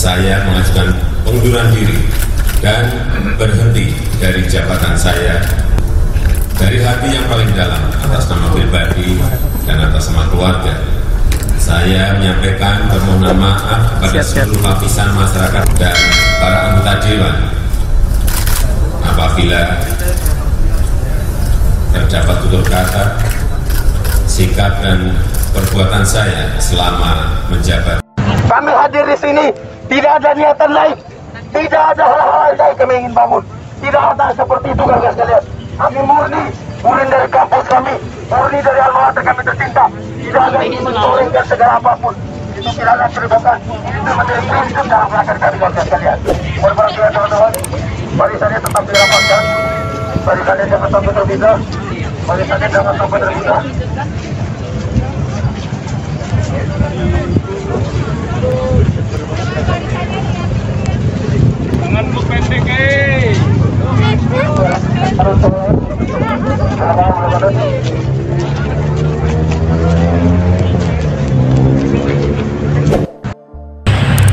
saya mengajukan pengunduran diri dan berhenti dari jabatan saya dari hati yang paling dalam atas nama pribadi dan atas nama keluarga. Saya menyampaikan permohonan maaf kepada seluruh lapisan masyarakat dan para anggota dewan apabila terdapat tutur kata, sikap dan perbuatan saya selama menjabat. Kami hadir di sini tidak ada niatan lain, tidak ada hal-hal yang kami ingin bangun, tidak ada seperti itu kakak sekalian. Kami murni dari kampus kami, murni dari alma mater kami tercinta, tidak ada ingin mentorengkan segala apapun. Itu tidak ada terlibatkan, itu menjadi prinsip dalam belakang kami kakak sekalian. Berbahagia teman-teman, barisannya tetap dirapatkan, barisannya jangan sampai terpisah, barisannya jangan sampai terpisah. Jangan lu pendek,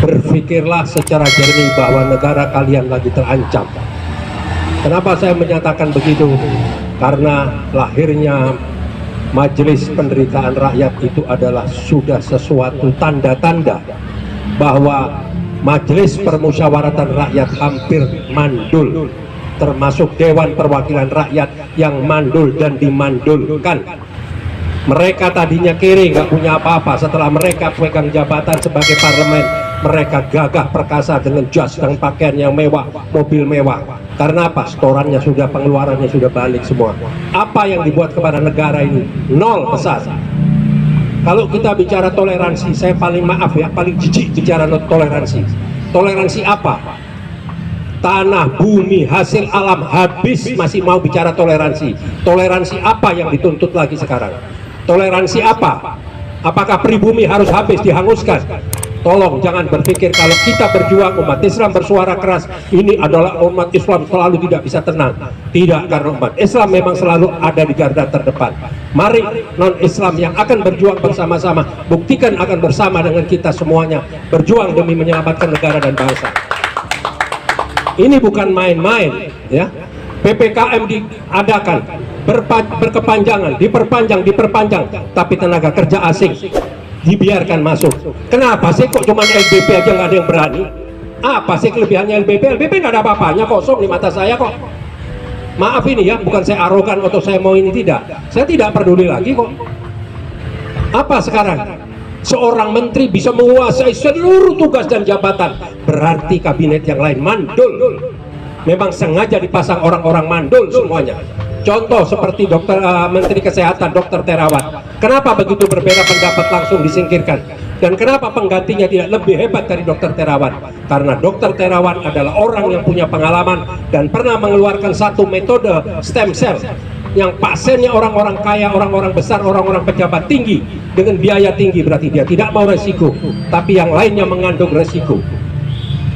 Berpikirlah secara jernih bahwa negara kalian lagi terancam. Kenapa saya menyatakan begitu? Karena lahirnya Majelis Penderitaan Rakyat itu adalah sudah sesuatu tanda-tanda bahwa Majelis Permusyawaratan Rakyat hampir mandul, termasuk Dewan Perwakilan Rakyat yang mandul dan dimandulkan. Mereka tadinya kiri, nggak punya apa-apa. Setelah mereka pegang jabatan sebagai parlemen, mereka gagah perkasa dengan jas dan pakaian yang mewah, mobil mewah. Karena apa? Setorannya sudah, pengeluarannya sudah balik semua. Apa yang dibuat kepada negara ini? Nol besar. Kalau kita bicara toleransi, saya paling maaf ya, paling jijik bicara toleransi. Toleransi apa? Tanah, bumi, hasil alam habis masih mau bicara toleransi. Toleransi apa yang dituntut lagi sekarang? Toleransi apa? Apakah pribumi harus habis, dihanguskan? Tolong jangan berpikir kalau kita berjuang, umat Islam bersuara keras, ini adalah umat Islam selalu tidak bisa tenang. Tidak, karena umat Islam memang selalu ada di garda terdepan. Mari non-Islam yang akan berjuang bersama-sama, buktikan akan bersama dengan kita semuanya, berjuang demi menyelamatkan negara dan bangsa. Ini bukan main-main, ya. PPKM diadakan, berkepanjangan, diperpanjang, tapi tenaga kerja asing dibiarkan masuk. Kenapa sih kok cuma LBP aja nggak ada yang berani? Apa sih kelebihannya LBP? LBP nggak ada apa-apanya, kosong di mata saya kok. Maaf ini ya, bukan saya arogan atau saya mau ini, tidak. Saya tidak peduli lagi kok. Apa sekarang? Seorang menteri bisa menguasai seluruh tugas dan jabatan, berarti kabinet yang lain mandul. Memang sengaja dipasang orang-orang mandul semuanya. Contoh seperti Menteri Kesehatan Dr. Terawan. Kenapa begitu berbeda pendapat langsung disingkirkan? Dan kenapa penggantinya tidak lebih hebat dari Dr. Terawan? Karena Dr. Terawan adalah orang yang punya pengalaman dan pernah mengeluarkan satu metode stem cell yang pasiennya orang-orang kaya, orang-orang besar, orang-orang pejabat tinggi dengan biaya tinggi. Berarti dia tidak mau resiko, tapi yang lainnya mengandung resiko.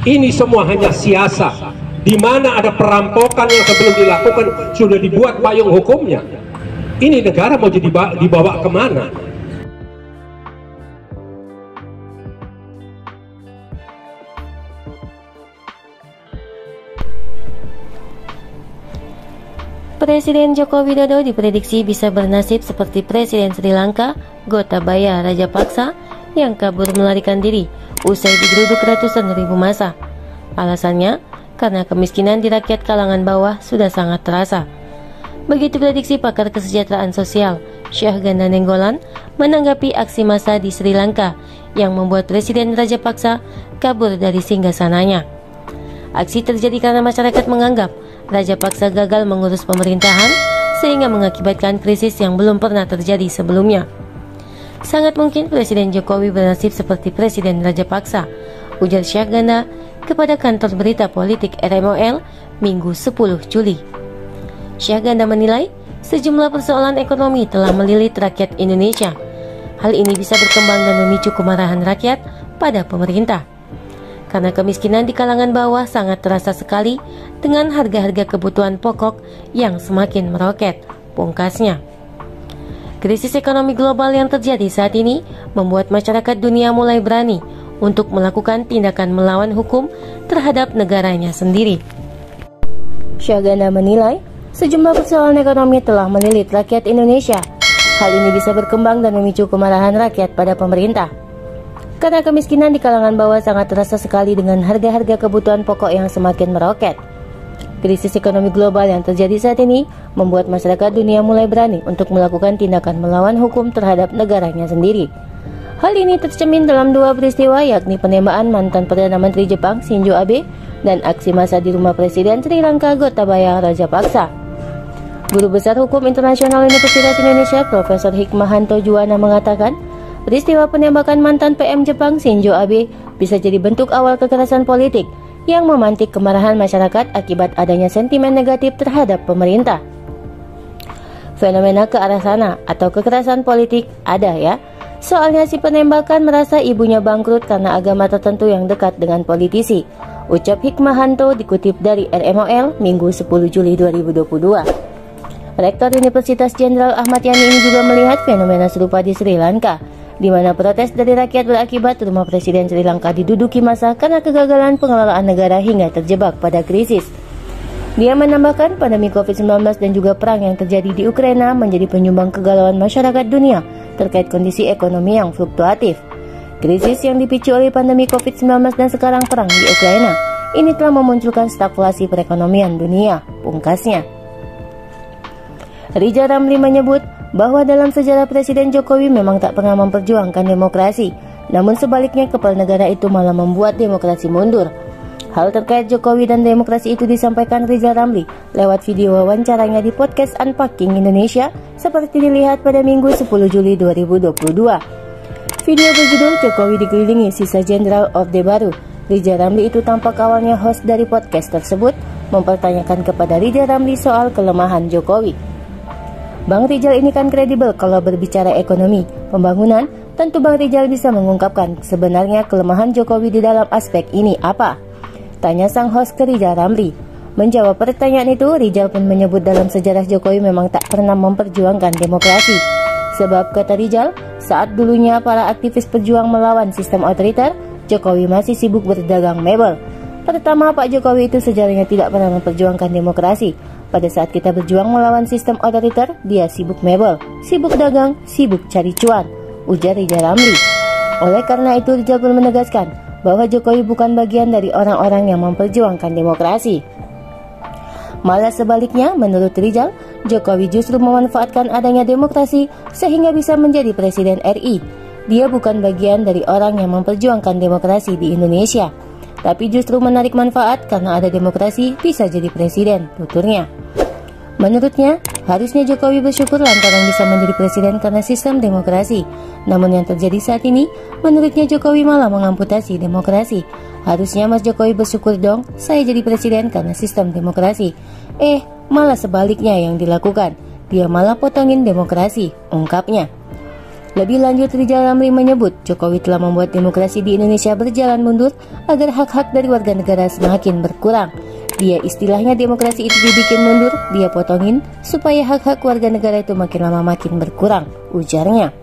Ini semua hanya siasat. Di mana ada perampokan yang sebelum dilakukan sudah dibuat payung hukumnya. Ini negara mau jadi dibawa kemana? Presiden Joko Widodo diprediksi bisa bernasib seperti Presiden Sri Lanka, Gotabaya Rajapaksa, yang kabur melarikan diri usai digeruduk ratusan ribu massa. Alasannya, karena kemiskinan di rakyat kalangan bawah sudah sangat terasa. Begitu prediksi pakar kesejahteraan sosial Syahganda Nenggolan menanggapi aksi massa di Sri Lanka yang membuat Presiden Rajapaksa kabur dari singgasananya. Aksi terjadi karena masyarakat menganggap Rajapaksa gagal mengurus pemerintahan sehingga mengakibatkan krisis yang belum pernah terjadi sebelumnya. Sangat mungkin Presiden Jokowi bernasib seperti Presiden Rajapaksa, ujar Syahganda kepada kantor berita politik RMOL Minggu 10 Juli. Syahganda menilai sejumlah persoalan ekonomi telah melilit rakyat Indonesia. Hal ini bisa berkembang dan memicu kemarahan rakyat pada pemerintah. Karena kemiskinan di kalangan bawah sangat terasa sekali dengan harga-harga kebutuhan pokok yang semakin meroket, pungkasnya. Krisis ekonomi global yang terjadi saat ini membuat masyarakat dunia mulai berani untuk melakukan tindakan melawan hukum terhadap negaranya sendiri. Syahganda menilai sejumlah persoalan ekonomi telah melilit rakyat Indonesia. Hal ini bisa berkembang dan memicu kemarahan rakyat pada pemerintah. Karena kemiskinan di kalangan bawah sangat terasa sekali dengan harga-harga kebutuhan pokok yang semakin meroket. Krisis ekonomi global yang terjadi saat ini membuat masyarakat dunia mulai berani untuk melakukan tindakan melawan hukum terhadap negaranya sendiri. Hal ini tercermin dalam dua peristiwa, yakni penembakan mantan Perdana Menteri Jepang Shinzo Abe dan aksi massa di rumah Presiden Sri Lanka Gotabaya Rajapaksa. Guru Besar Hukum Internasional Universitas Indonesia Profesor Hikmahanto Juwana mengatakan, peristiwa penembakan mantan PM Jepang Shinzo Abe bisa jadi bentuk awal kekerasan politik yang memantik kemarahan masyarakat akibat adanya sentimen negatif terhadap pemerintah. Fenomena ke arah sana atau kekerasan politik ada ya. Soalnya si penembakan merasa ibunya bangkrut karena agama tertentu yang dekat dengan politisi. Ucap Hikmahanto dikutip dari RMOL Minggu 10 Juli 2022. Rektor Universitas Jenderal Ahmad Yani ini juga melihat fenomena serupa di Sri Lanka, di mana protes dari rakyat berakibat rumah Presiden Sri Lanka diduduki massa karena kegagalan pengelolaan negara hingga terjebak pada krisis. Dia menambahkan pandemi COVID-19 dan juga perang yang terjadi di Ukraina menjadi penyumbang kegalauan masyarakat dunia terkait kondisi ekonomi yang fluktuatif. Krisis yang dipicu oleh pandemi COVID-19 dan sekarang perang di Ukraina ini telah memunculkan stagflasi perekonomian dunia, pungkasnya. Rizal Ramli menyebut bahwa dalam sejarah Presiden Jokowi memang tak pernah memperjuangkan demokrasi, namun sebaliknya kepala negara itu malah membuat demokrasi mundur. Hal terkait Jokowi dan demokrasi itu disampaikan Rizal Ramli lewat video wawancaranya di podcast Unpacking Indonesia seperti dilihat pada Minggu 10 Juli 2022. Video berjudul Jokowi dikelilingi sisa Jenderal Orde Baru. Rizal Ramli itu tampak awalnya host dari podcast tersebut mempertanyakan kepada Rizal Ramli soal kelemahan Jokowi. Bang Rizal ini kan kredibel kalau berbicara ekonomi, pembangunan, tentu Bang Rizal bisa mengungkapkan sebenarnya kelemahan Jokowi di dalam aspek ini apa? Tanya sang host ke Rizal Ramli. Menjawab pertanyaan itu, Rizal pun menyebut dalam sejarah Jokowi memang tak pernah memperjuangkan demokrasi. Sebab kata Rizal, saat dulunya para aktivis pejuang melawan sistem otoriter, Jokowi masih sibuk berdagang mebel. Pertama, Pak Jokowi itu sejarahnya tidak pernah memperjuangkan demokrasi. Pada saat kita berjuang melawan sistem otoriter, dia sibuk mebel, sibuk dagang, sibuk cari cuan, ujar Rizal Ramli. Oleh karena itu, Rizal pun menegaskan bahwa Jokowi bukan bagian dari orang-orang yang memperjuangkan demokrasi. Malah sebaliknya, menurut Rizal, Jokowi justru memanfaatkan adanya demokrasi sehingga bisa menjadi Presiden RI. Dia bukan bagian dari orang yang memperjuangkan demokrasi di Indonesia, tapi justru menarik manfaat karena ada demokrasi bisa jadi presiden, tuturnya. Menurutnya, harusnya Jokowi bersyukur lantaran bisa menjadi presiden karena sistem demokrasi. Namun yang terjadi saat ini, menurutnya Jokowi malah mengamputasi demokrasi. Harusnya Mas Jokowi bersyukur dong, saya jadi presiden karena sistem demokrasi. Malah sebaliknya yang dilakukan. Dia malah potongin demokrasi, ungkapnya. Lebih lanjut, Rizal Ramli menyebut Jokowi telah membuat demokrasi di Indonesia berjalan mundur agar hak-hak dari warga negara semakin berkurang. Dia istilahnya demokrasi itu dibikin mundur, dia potongin supaya hak-hak warga negara itu makin lama makin berkurang, ujarnya.